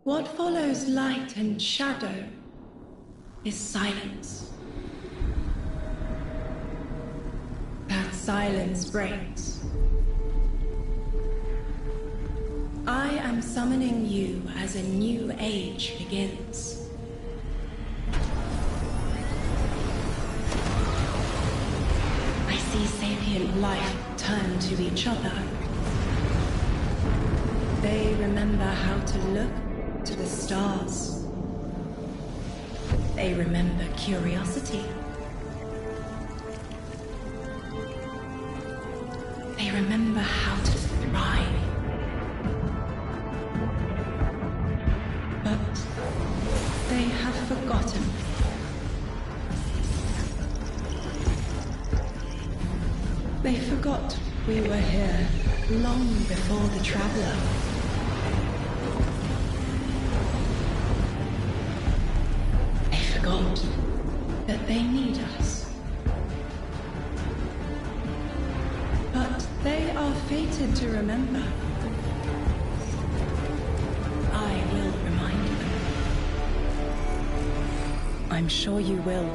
What follows light and shadow is silence. That silence breaks. I am summoning you as a new age begins. I see sapient life turn to each other. They remember how to look to the stars. They remember curiosity. They remember how to thrive. But they have forgotten. They forgot we were here long before the Traveler. They forgot that they need us. But they are fated to remember. I will remind them. I'm sure you will,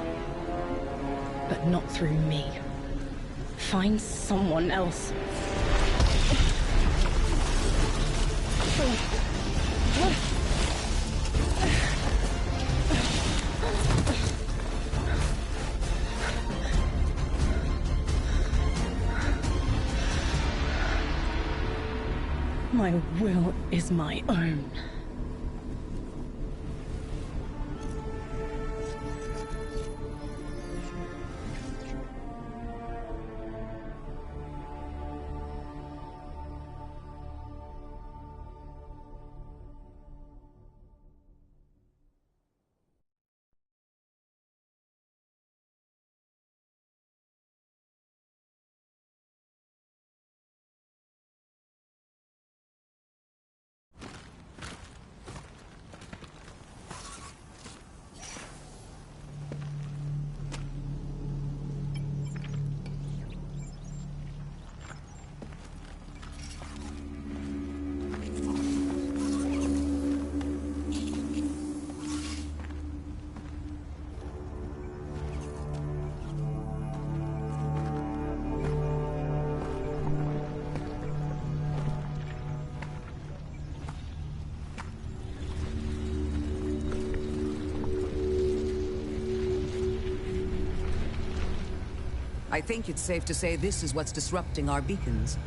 but not through me. Find someone else. My will is my own. I think it's safe to say this is what's disrupting our beacons.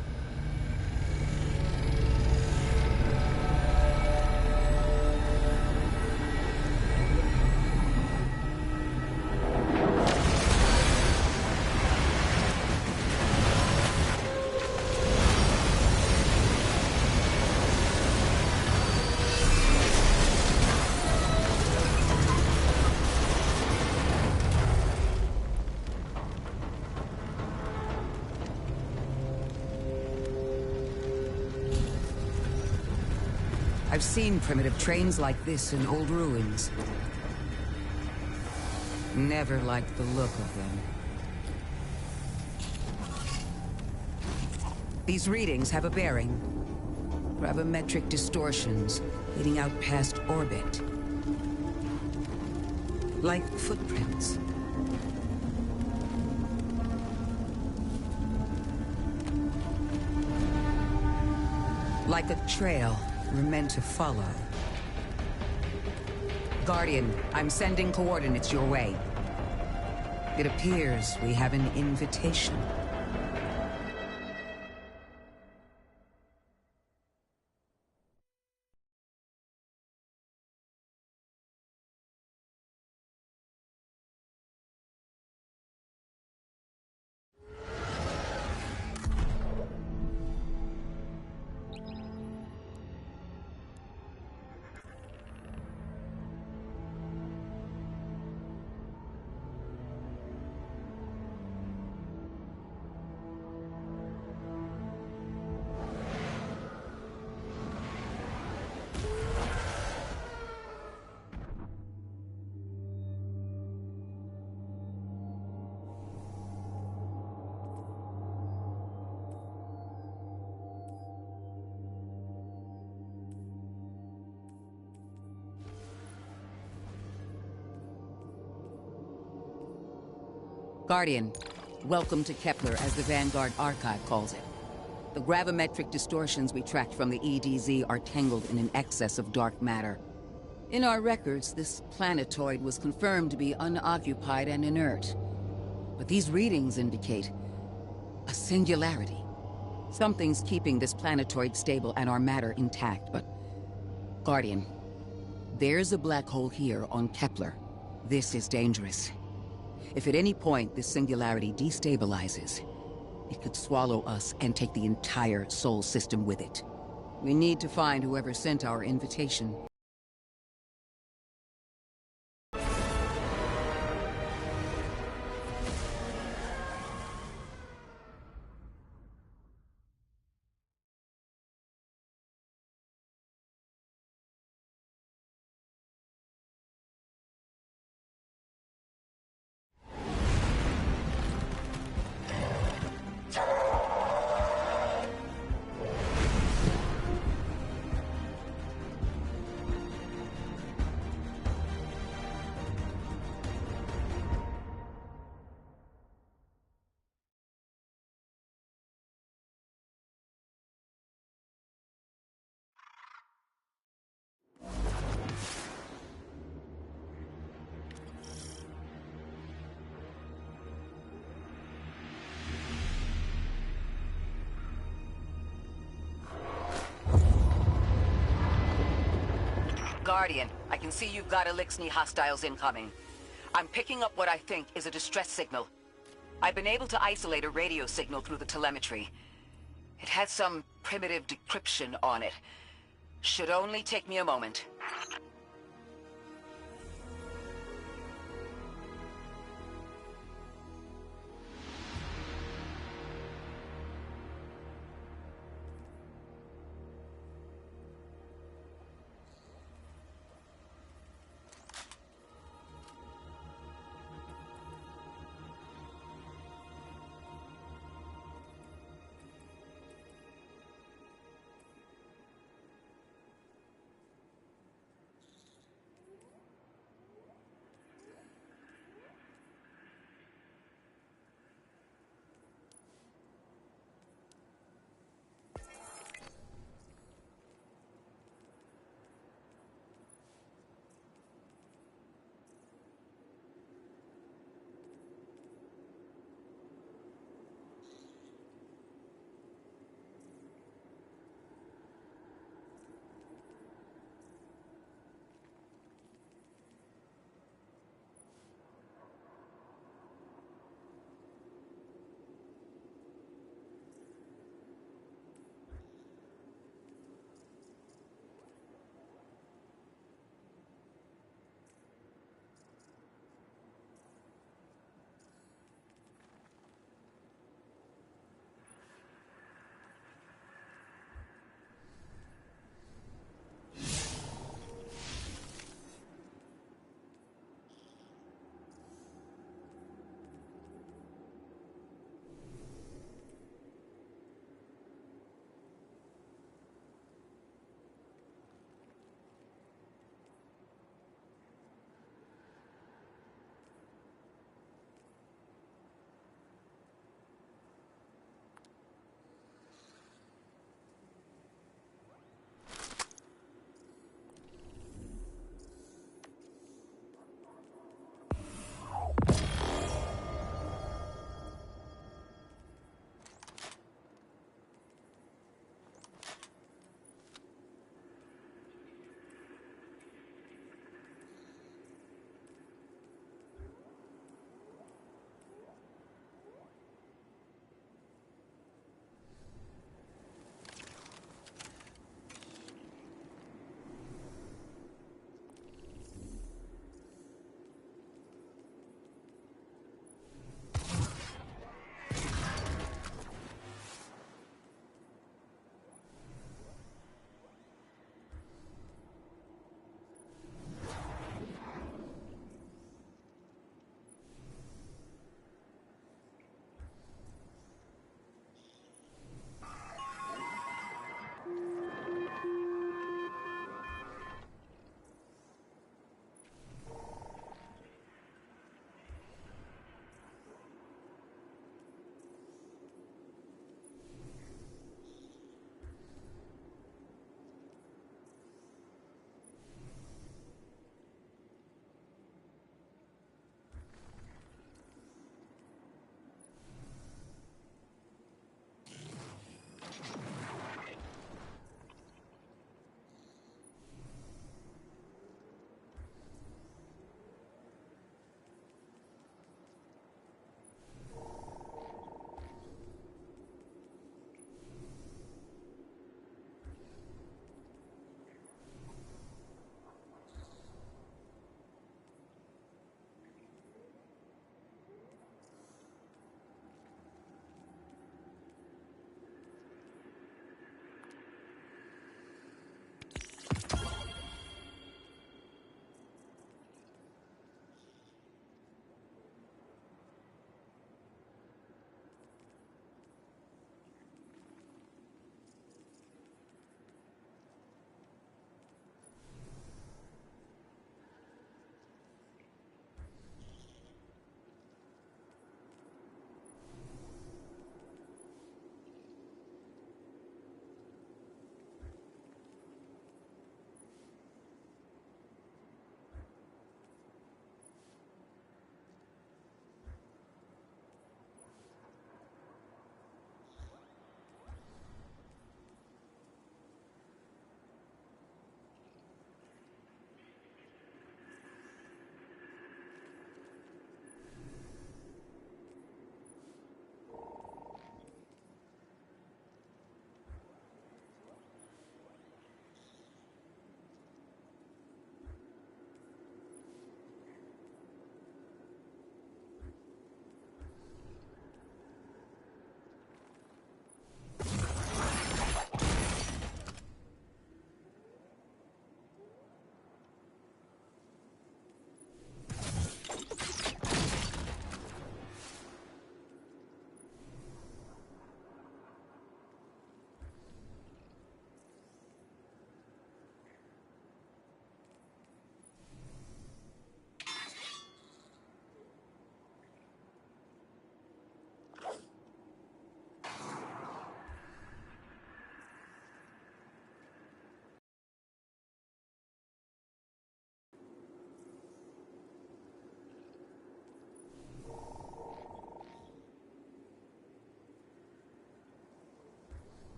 I've seen primitive trains like this in old ruins. Never liked the look of them. These readings have a bearing. Gravimetric distortions leading out past orbit. Like footprints. Like a trail we're meant to follow. Guardian, I'm sending coordinates your way. It appears we have an invitation. Guardian, welcome to Kepler, as the Vanguard Archive calls it. The gravimetric distortions we tracked from the EDZ are tangled in an excess of dark matter. In our records, this planetoid was confirmed to be unoccupied and inert. But these readings indicate a singularity. Something's keeping this planetoid stable and our matter intact, but... Guardian, there's a black hole here on Kepler. This is dangerous. If at any point this singularity destabilizes, it could swallow us and take the entire Sol system with it. We need to find whoever sent our invitation. Guardian, I can see you've got Elixni hostiles incoming. I'm picking up what I think is a distress signal. I've been able to isolate a radio signal through the telemetry. It has some primitive decryption on it. Should only take me a moment.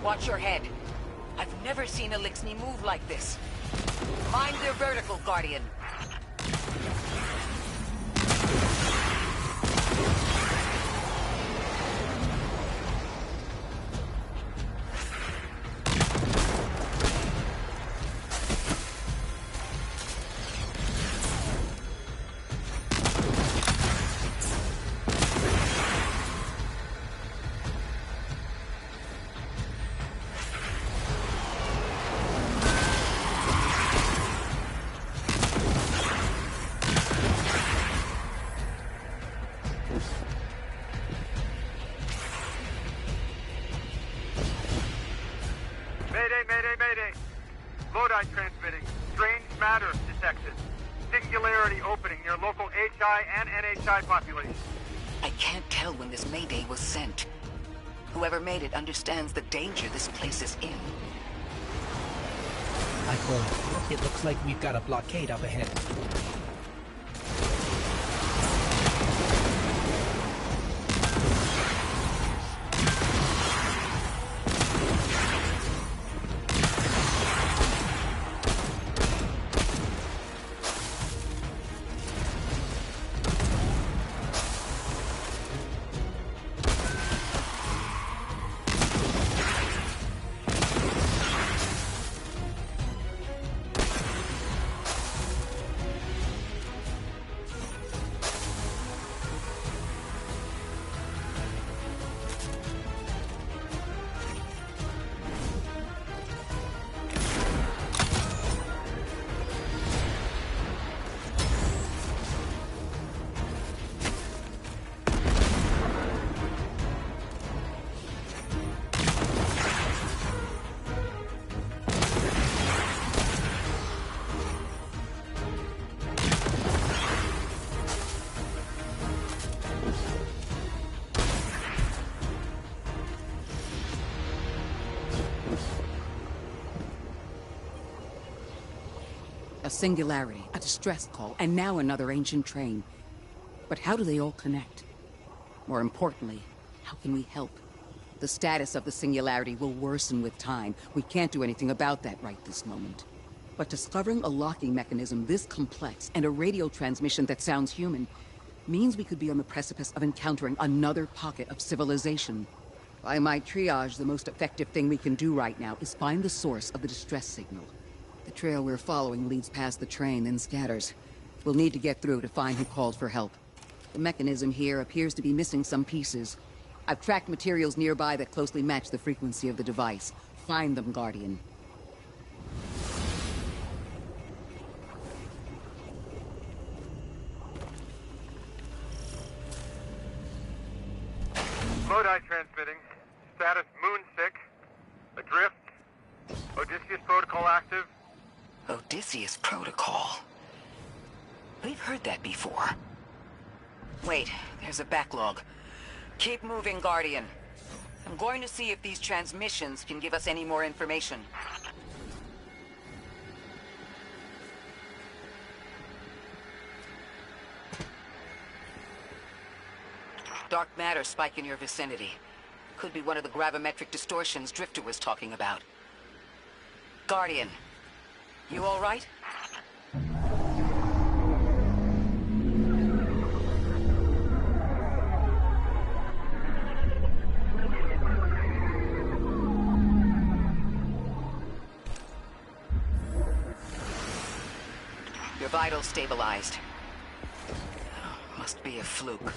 Watch your head. I've never seen Elixni move like this. Mind their vertical, Guardian. Mayday! Lodi transmitting. Strange matter detected. Singularity opening near local HI and NHI population. I can't tell when this Mayday was sent. Whoever made it understands the danger this place is in. Michael, it looks like we've got a blockade up ahead. A singularity, a distress call, and now another ancient train. But how do they all connect? More importantly, how can we help? The status of the singularity will worsen with time. We can't do anything about that right this moment. But discovering a locking mechanism this complex and a radio transmission that sounds human means we could be on the precipice of encountering another pocket of civilization. By my triage, the most effective thing we can do right now is find the source of the distress signal. The trail we're following leads past the train, then scatters. We'll need to get through to find who called for help. The mechanism here appears to be missing some pieces. I've tracked materials nearby that closely match the frequency of the device. Find them, Guardian. Lodi transmitting. Status moonsick. Adrift. Odysseus protocol active. Odysseus Protocol. We've heard that before. Wait, there's a backlog. Keep moving, Guardian. I'm going to see if these transmissions can give us any more information. Dark matter spike in your vicinity. Could be one of the gravimetric distortions Drifter was talking about. Guardian, you all right? Your vitals stabilized. Must be a fluke.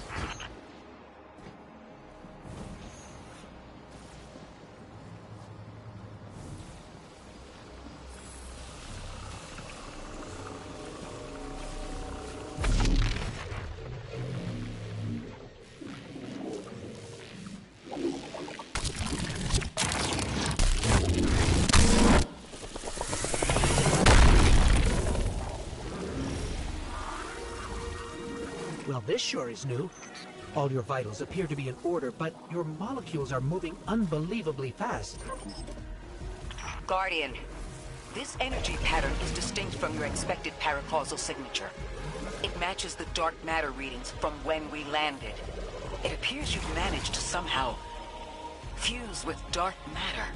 Well, this sure is new. All your vitals appear to be in order, but your molecules are moving unbelievably fast. Guardian, this energy pattern is distinct from your expected paracausal signature. It matches the dark matter readings from when we landed. It appears you've managed to somehow fused with dark matter.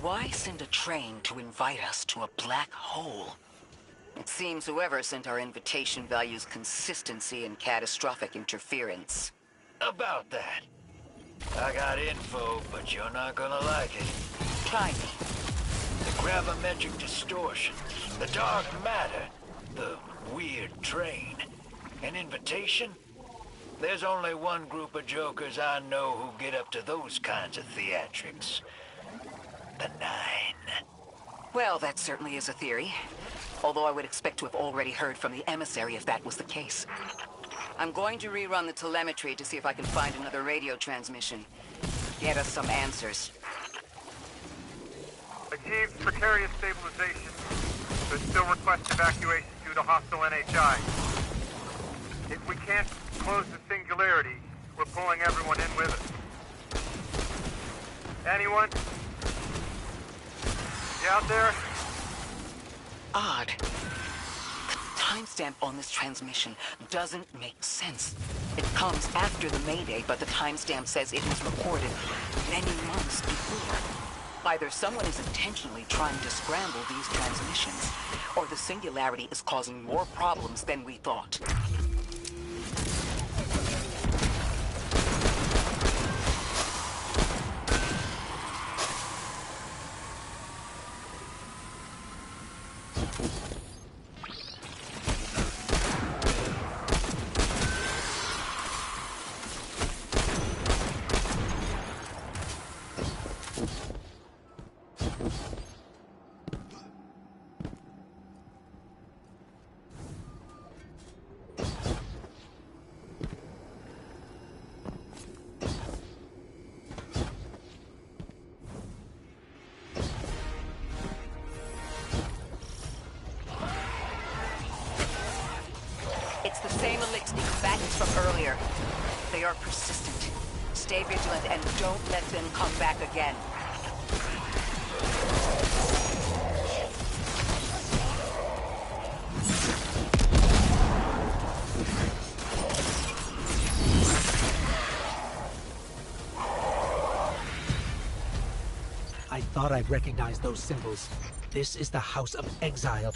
why send a train to invite us to a black hole? It seems whoever sent our invitation values consistency and catastrophic interference. About that. I got info, but you're not gonna like it. Try me. The gravimetric distortions, the dark matter, the weird train. An invitation? There's only one group of jokers I know who get up to those kinds of theatrics. The Nine. Well, that certainly is a theory. Although I would expect to have already heard from the emissary if that was the case. I'm going to rerun the telemetry to see if I can find another radio transmission. Get us some answers. Achieved precarious stabilization, but still request evacuation due to hostile NHI. If we can't close the singularity, we're pulling everyone in with us. Anyone? You out there? Odd. The timestamp on this transmission doesn't make sense. It comes after the Mayday, but the timestamp says it was recorded many months before. Either someone is intentionally trying to scramble these transmissions, or the singularity is causing more problems than we thought. It's the same elixir combatants from earlier. They are persistent. Stay vigilant and don't let them come back again. I thought I'd recognize those symbols. This is the House of Exile.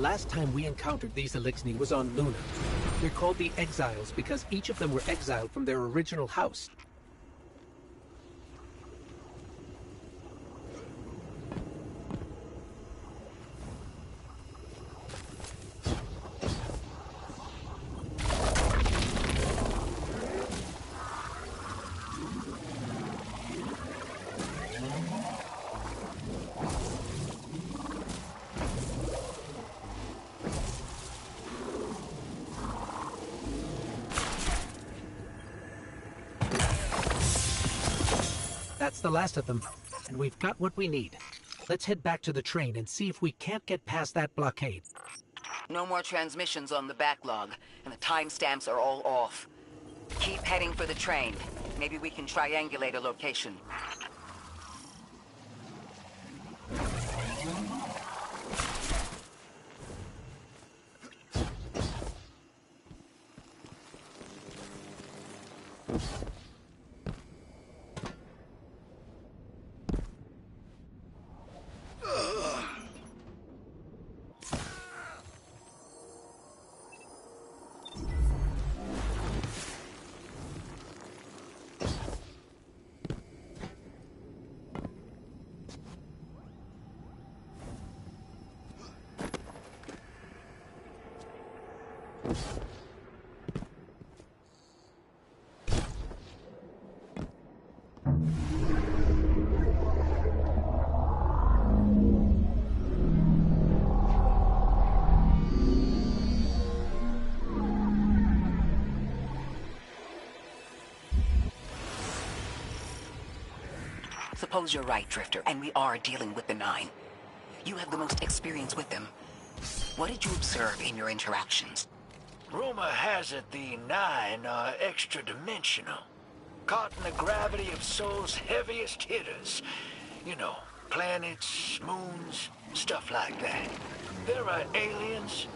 last time we encountered these Elixni was on Luna. They're called the Exiles because each of them were exiled from their original house. That's the last of them, and we've got what we need. Let's head back to the train and see if we can't get past that blockade. No more transmissions on the backlog, and the timestamps are all off. Keep heading for the train. Maybe we can triangulate a location. Suppose you're right, Drifter, and we are dealing with the Nine. You have the most experience with them. What did you observe in your interactions? Rumor has it the Nine are extra-dimensional. Caught in the gravity of Sol's heaviest hitters. You know, planets, moons, stuff like that. There are aliens,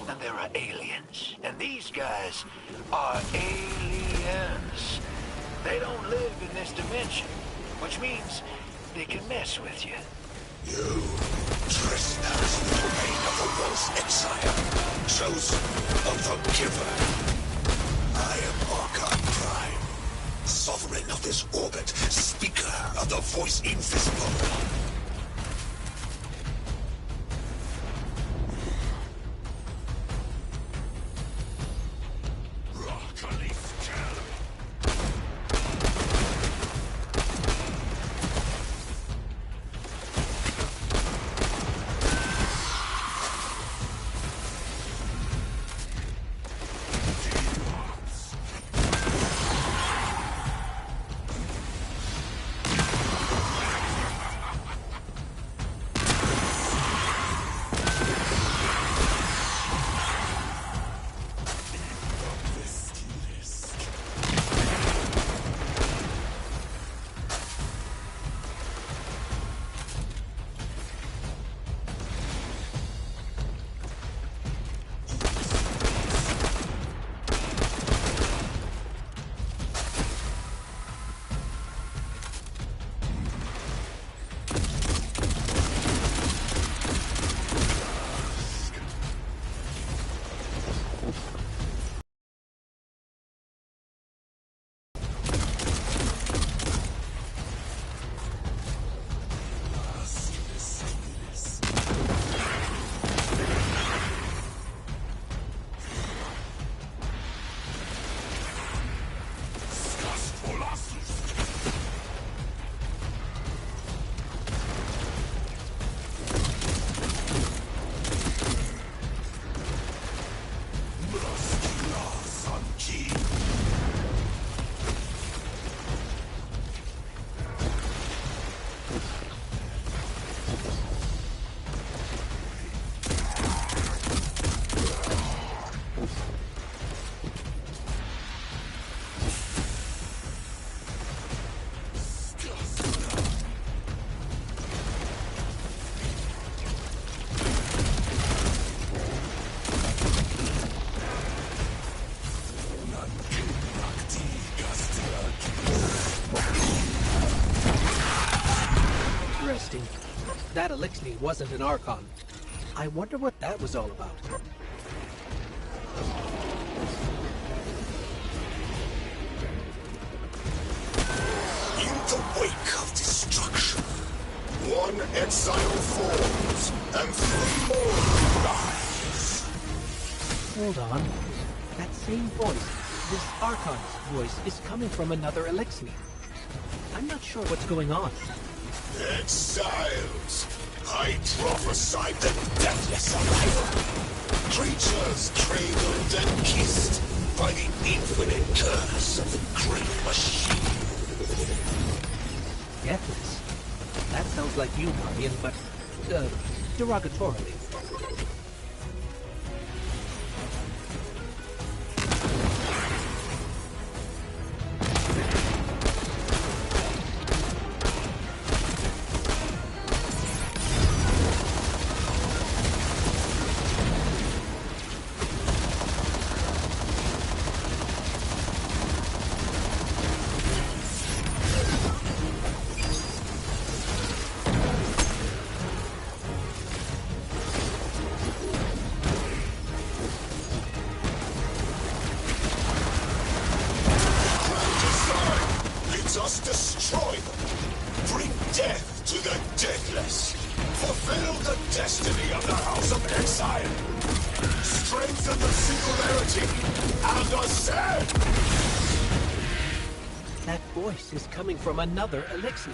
and there are aliens. And these guys are aliens. They don't live in this dimension, which means they can mess with you. You trespass the domain of the Wolf Exile, chosen of the Giver. I am Archon Prime, sovereign of this orbit, speaker of the voice invisible. That Elixni wasn't an Archon. I wonder what that was all about. In the wake of destruction, one exile falls, and 3 more rise. Hold on. That same voice, this Archon's voice, is coming from another Elixir. I'm not sure what's going on. Exiles! I prophesied the deathless arrival. Creatures cradled and kissed by the infinite curse of the great machine. Deathless? That sounds like you, Guardian, but, derogatorily. Destroy them. Bring death to the deathless. Fulfill the destiny of the House of Exile. Strengthen the singularity and ascend. That voice is coming from another Elixir.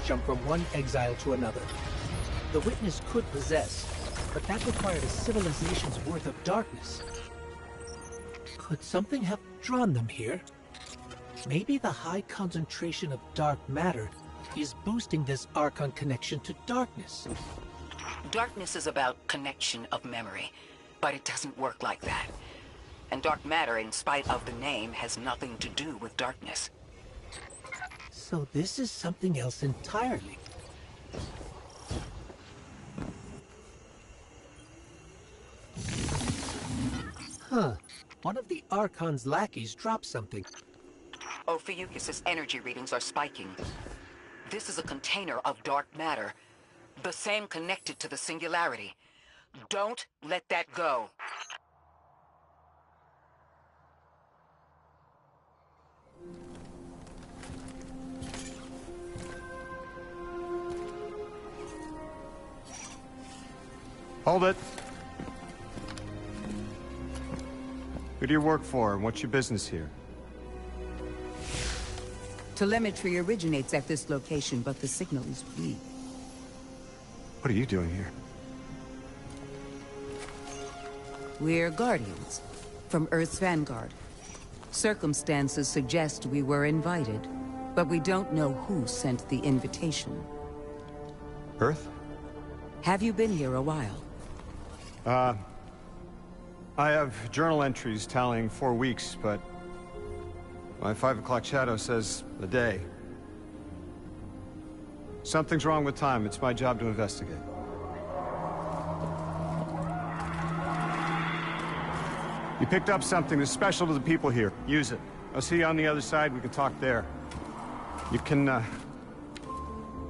Jump from one exile to another. The Witness could possess, but that required a civilization's worth of darkness. Could something have drawn them here? Maybe the high concentration of dark matter is boosting this Archon connection to darkness. Darkness is about connection of memory, but it doesn't work like that. And dark matter, in spite of the name, has nothing to do with darkness. So this is something else entirely. Huh. One of the Archon's lackeys dropped something. Ophiuchus's energy readings are spiking. This is a container of dark matter, the same connected to the singularity. Don't let that go. Hold it. Who do you work for, and what's your business here? Telemetry originates at this location, but the signal is weak. What are you doing here? We're Guardians, from Earth's Vanguard. Circumstances suggest we were invited, but we don't know who sent the invitation. Earth? Have you been here a while? I have journal entries tallying 4 weeks, but my 5 o'clock shadow says a day. Something's wrong with time. It's my job to investigate. You picked up something that's special to the people here. Use it. I'll see you on the other side. We can talk there. You can,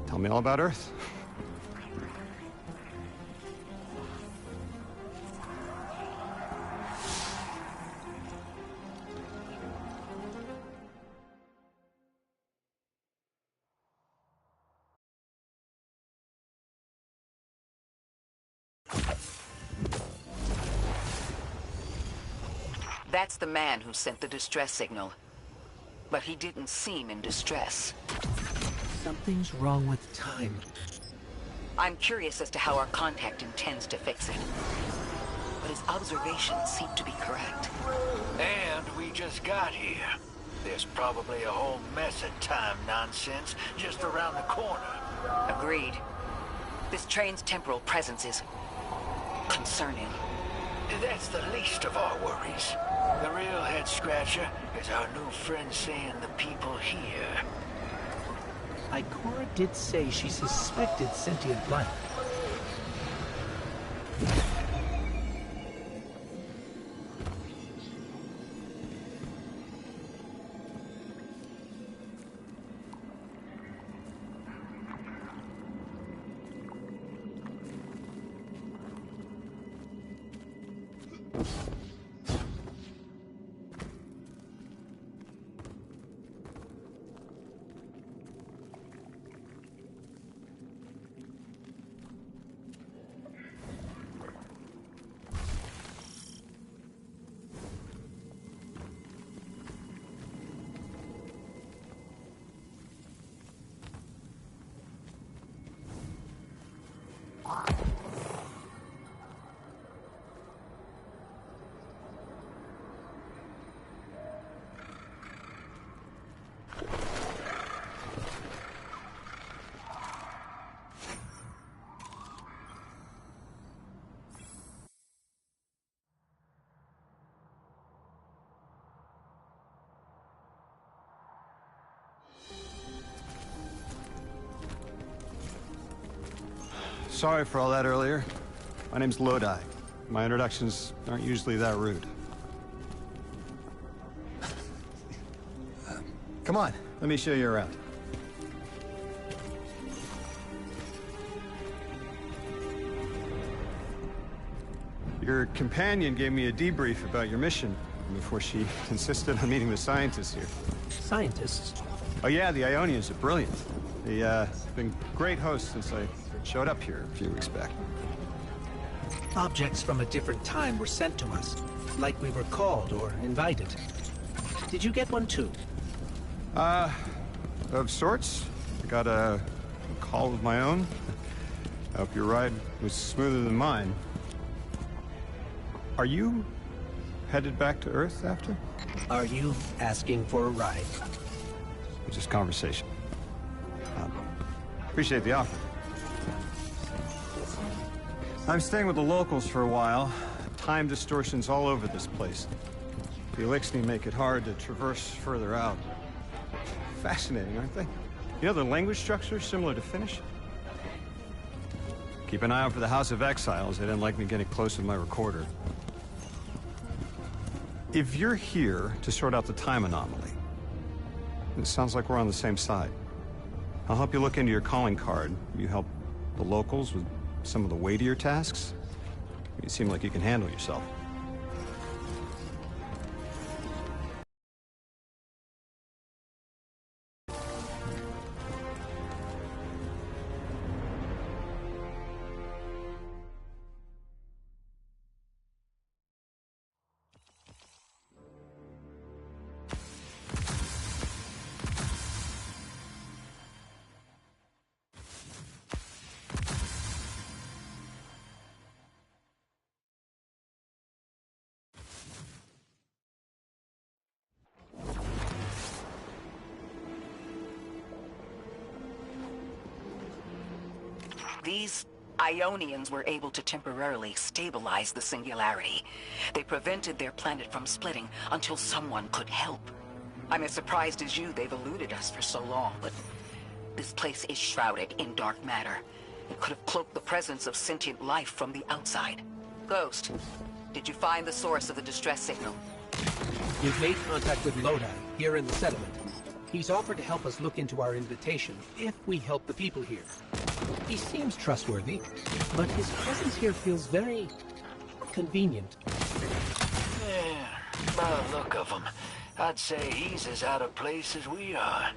tell me all about Earth. That's the man who sent the distress signal. But he didn't seem in distress. Something's wrong with time. I'm curious as to how our contact intends to fix it. But his observations seem to be correct. And we just got here. There's probably a whole mess of time nonsense just around the corner. Agreed. This train's temporal presence is concerning. That's the least of our worries. The real head-scratcher is our new friend seeing the people here. Ikora did say she suspected sentient life. Sorry for all that earlier. My name's Lodi. My introductions aren't usually that rude. Come on, let me show you around. Your companion gave me a debrief about your mission before she insisted on meeting the scientists here. Scientists? Oh yeah, the Ionians are brilliant. They've been great hosts since I showed up here a few weeks back. Objects from a different time were sent to us, like we were called or invited. Did you get one too? Of sorts. I got a call of my own. I hope your ride was smoother than mine. Are you headed back to Earth after? Are you asking for a ride? It's just conversation. Appreciate the offer. I'm staying with the locals for a while. Time distortions all over this place. The Elixni make it hard to traverse further out. Fascinating, aren't they? You know, the language structure is similar to Finnish. Keep an eye out for the House of Exiles. They didn't like me getting close with my recorder. If you're here to sort out the time anomaly, it sounds like we're on the same side. I'll help you look into your calling card. You help the locals with some of the weightier tasks. You seem like you can handle yourself. These Ionians were able to temporarily stabilize the singularity. They prevented their planet from splitting until someone could help. I'm as surprised as you they've eluded us for so long, but this place is shrouded in dark matter. It could have cloaked the presence of sentient life from the outside. Ghost, did you find the source of the distress signal? We've made contact with Lodi, here in the settlement. He's offered to help us look into our invitation, if we help the people here. He seems trustworthy, but his presence here feels very convenient. Yeah, by the look of him, I'd say he's as out of place as we are.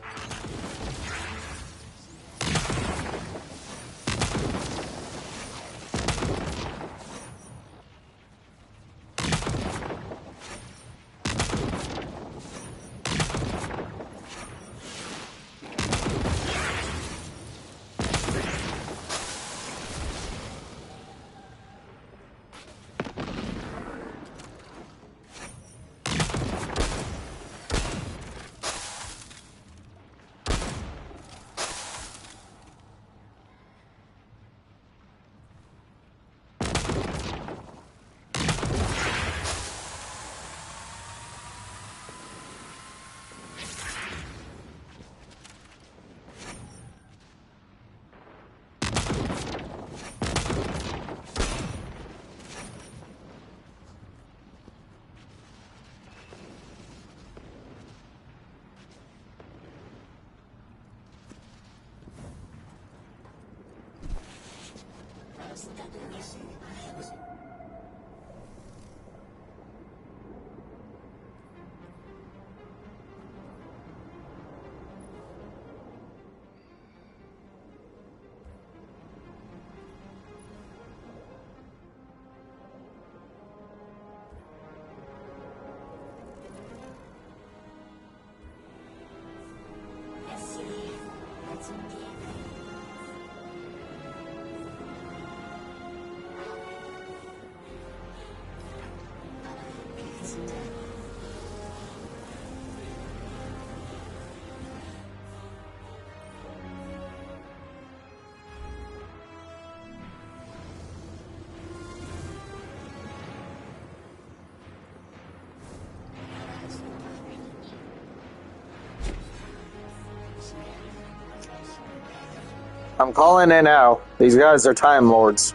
I'm calling in now. These guys are Time Lords.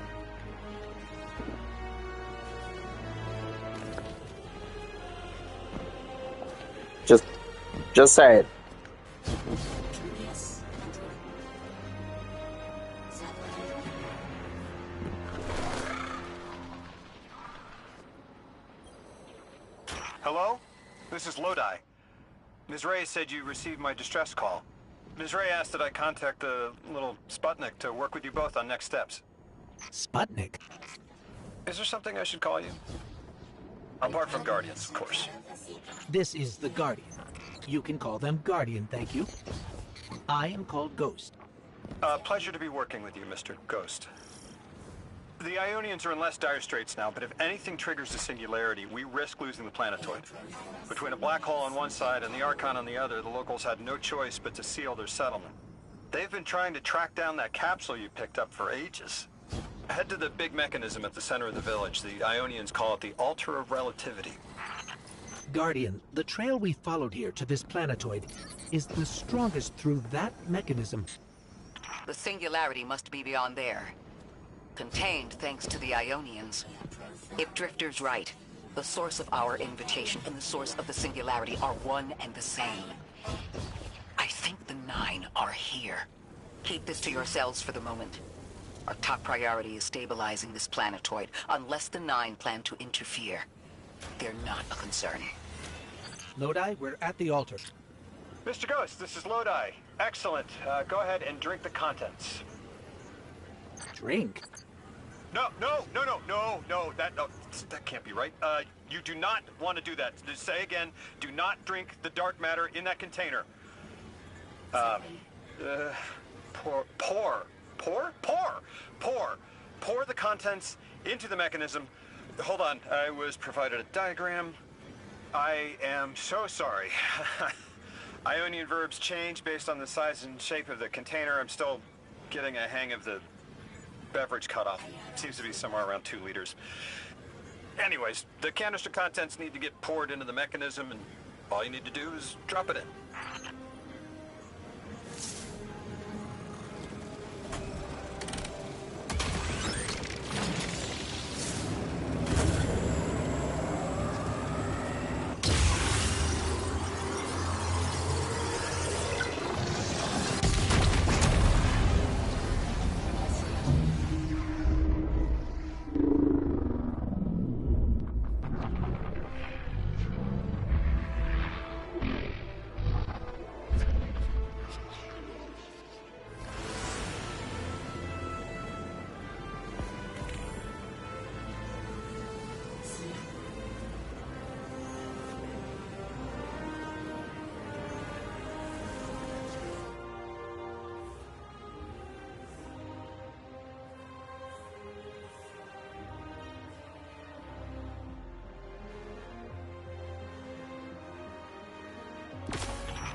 Just say it. Hello? This is Lodi. Ms. Ray said you received my distress call. Ms. Ray asked that I contact the little Sputnik to work with you both on next steps. Sputnik? Is there something I should call you? Apart from Guardians, of course. This is the Guardian. You can call them Guardian, thank you. I am called Ghost. Pleasure to be working with you, Mr. Ghost. The Ionians are in less dire straits now, but if anything triggers the singularity, we risk losing the planetoid. Between a black hole on one side and the Archon on the other, the locals had no choice but to seal their settlement. They've been trying to track down that capsule you picked up for ages. Head to the big mechanism at the center of the village. The Ionians call it the Altar of Relativity. Guardian, the trail we followed here to this planetoid is the strongest through that mechanism. The singularity must be beyond there. Contained thanks to the Ionians. If Drifter's right, the source of our invitation and the source of the singularity are one and the same. I think the 9 are here. Keep this to yourselves for the moment. Our top priority is stabilizing this planetoid, unless the 9 plan to interfere. They're not a concern. Lodi, we're at the altar. Mr. Ghost, this is Lodi. Excellent. Go ahead and drink the contents. Drink? No, that can't be right. You do not want to do that. Just say again, do not drink the dark matter in that container. Pour the contents into the mechanism. Hold on, I was provided a diagram. I am so sorry. Ionian verbs change based on the size and shape of the container. I'm still getting a hang of the beverage cutoff. Seems to be somewhere around 2 liters. Anyways, the canister contents need to get poured into the mechanism, and all you need to do is drop it in.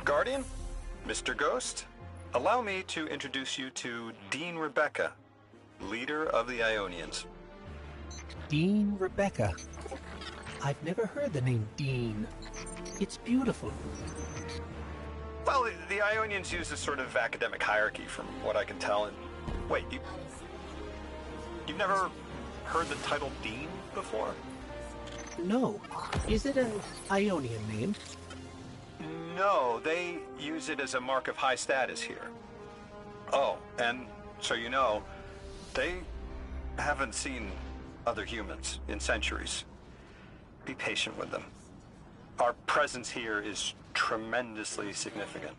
Guardian, Mr. Ghost, allow me to introduce you to Dean Rebecca, leader of the Ionians. Dean Rebecca. I've never heard the name Dean. It's beautiful. Well, the Ionians use a sort of academic hierarchy from what I can tell. And wait, you've never heard the title Dean before? No. Is it an Ionian name? No, they use it as a mark of high status here. Oh, and so you know, they haven't seen other humans in centuries. Be patient with them. Our presence here is tremendously significant.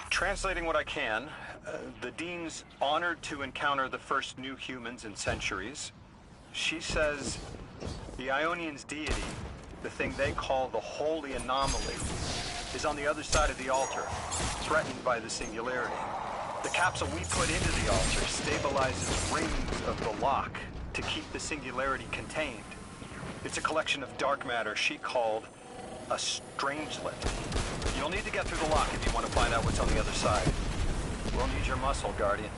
Translating what I can, the Dean's honored to encounter the first new humans in centuries. She says the Ionians' deity, the thing they call the Holy Anomaly, is on the other side of the altar, threatened by the Singularity. The capsule we put into the altar stabilizes rings of the lock to keep the Singularity contained. It's a collection of dark matter she called a Strangelet. You'll need to get through the lock if you want to find out what's on the other side. We'll need your muscle, Guardian.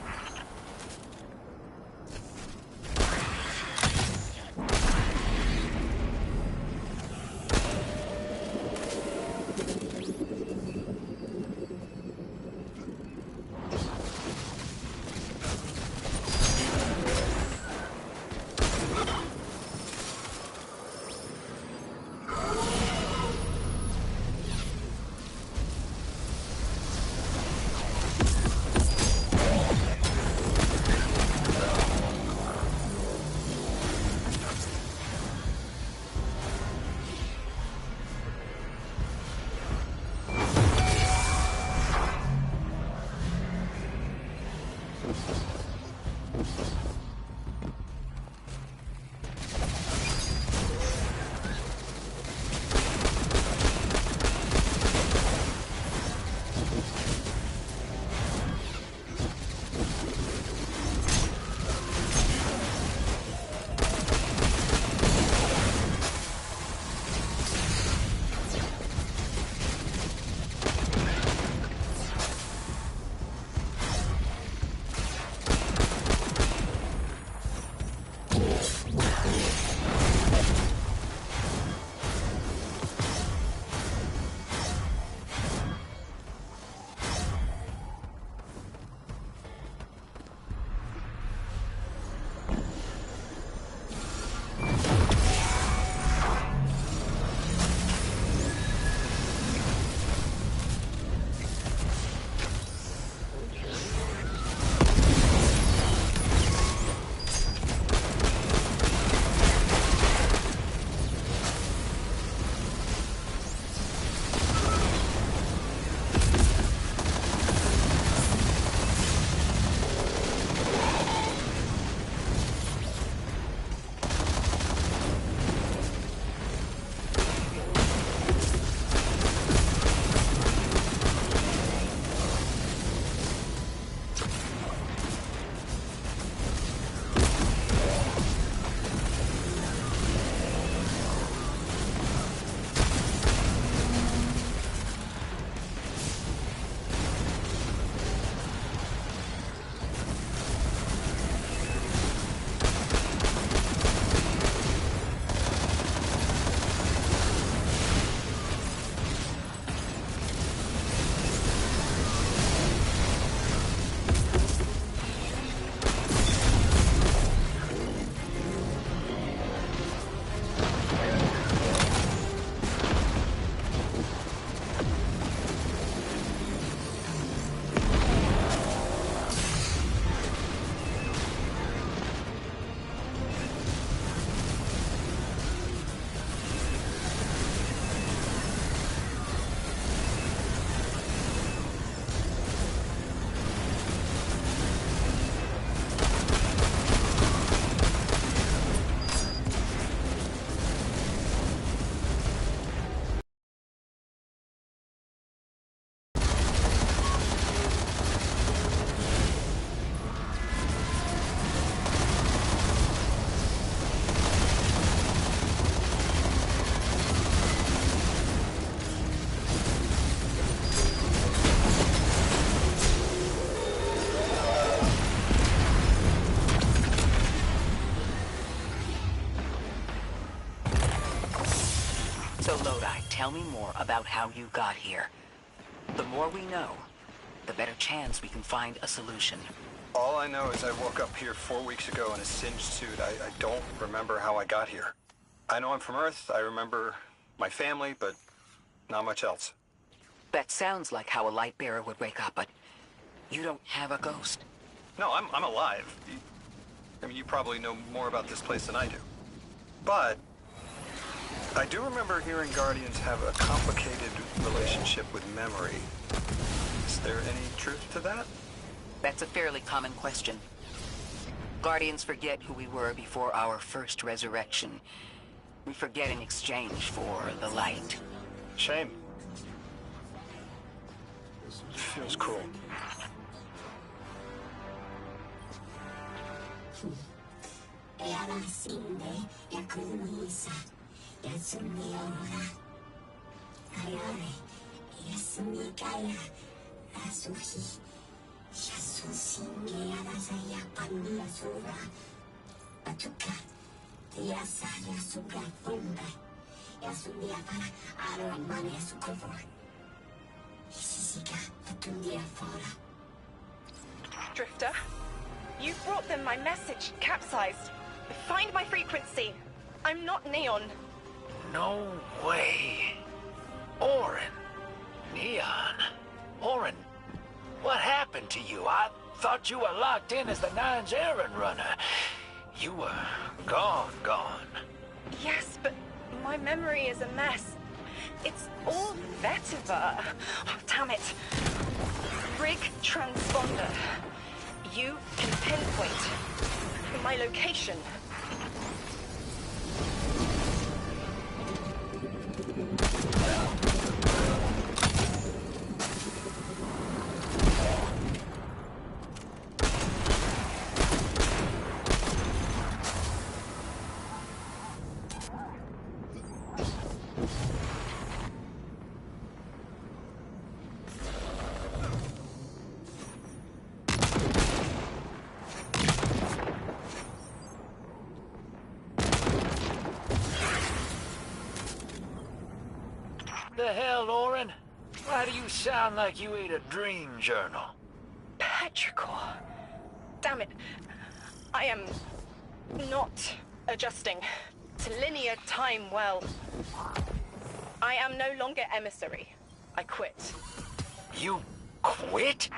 tell me more about how you got here. The more we know, the better chance we can find a solution. All I know is I woke up here 4 weeks ago in a singed suit. I don't remember how I got here. I know I'm from Earth. I remember my family, but not much else. That sounds like how a light bearer would wake up, but you don't have a ghost. No, I'm alive. I mean, you probably know more about this place than I do. But I do remember hearing Guardians have a complicated relationship with memory. Is there any truth to that? That's a fairly common question. Guardians forget who we were before our first resurrection. We forget in exchange for the light. Shame. Feels cool. Drifter, you brought them my message, capsized. Find my frequency. I'm not Neon. No way. Orin. Neon. Orin, what happened to you? I thought you were locked in as the Nine's errand runner. You were gone. Yes, but my memory is a mess. It's all vetiver. Oh, damn it. Rig transponder. You can pinpoint my location. The hell, Orin? Why do you sound like you ate a dream journal? Petrichor. Damn it. I am not adjusting to linear time well. I am no longer emissary. I quit. You quit?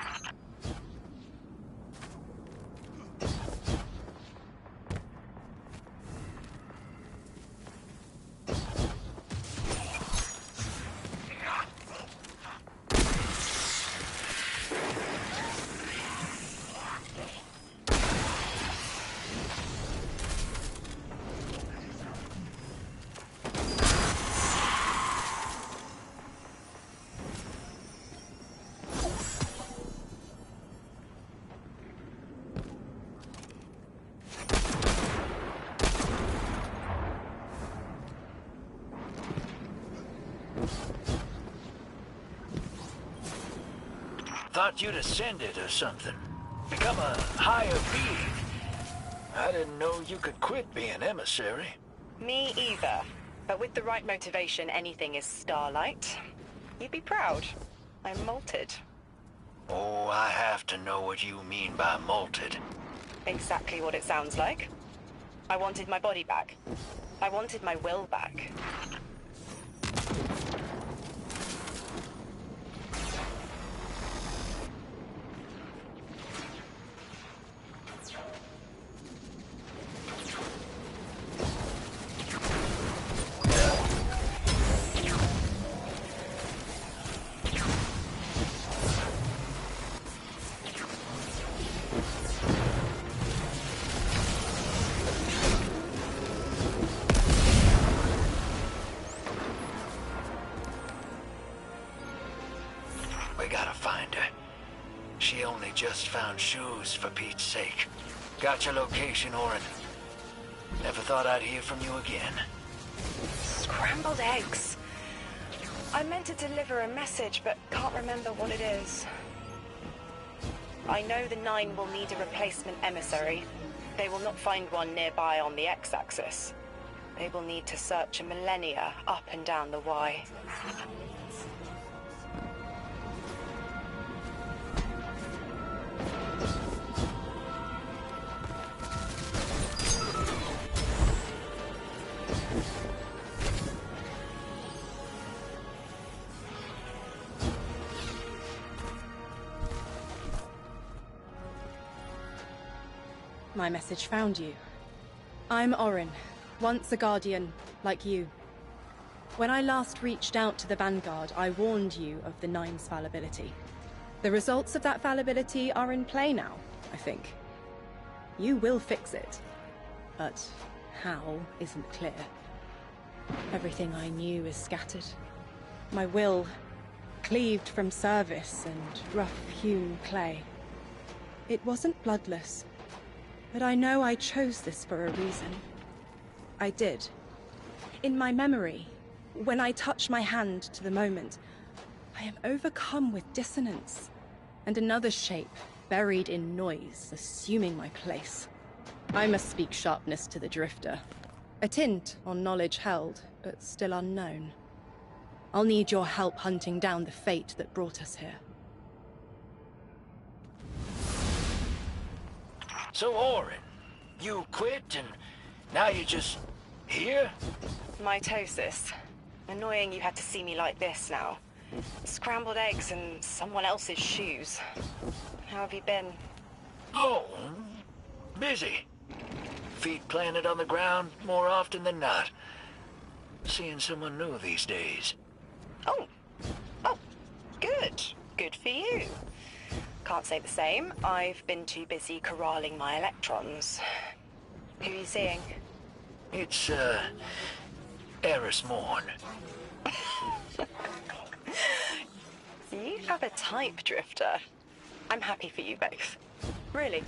Thought you'd ascended or something. Become a higher being. I didn't know you could quit being emissary. Me either. But with the right motivation, anything is starlight. You'd be proud. I'm molted. Oh, I have to know what you mean by molted. Exactly what it sounds like. I wanted my body back. I wanted my will back. We gotta find her. She only just found shoes, for Pete's sake. Got your location, Orin. Never thought I'd hear from you again. Scrambled eggs. I meant to deliver a message, but can't remember what it is. I know the Nine will need a replacement emissary. They will not find one nearby on the X-axis. They will need to search a millennia up and down the Y. My message found you. I'm Orin, once a Guardian, like you. When I last reached out to the Vanguard, I warned you of the Nine's fallibility. The results of that fallibility are in play now, I think. You will fix it, but how isn't clear. Everything I knew is scattered. My will, cleaved from service and rough-hewn clay. It wasn't bloodless. But I know I chose this for a reason. I did. In my memory, when I touch my hand to the moment, I am overcome with dissonance, and another shape, buried in noise, assuming my place. I must speak sharpness to the Drifter. A tint on knowledge held, but still unknown. I'll need your help hunting down the fate that brought us here. So, Orin, you quit and now you're just here? Mitosis. Annoying you had to see me like this now. Scrambled eggs in someone else's shoes. How have you been? Oh, busy. Feet planted on the ground more often than not. Seeing someone new these days. Oh, good. Good for you. Can't say the same. I've been too busy corralling my electrons. Who are you seeing? It's, Eris Morn. You have a type, Drifter. I'm happy for you both. Really.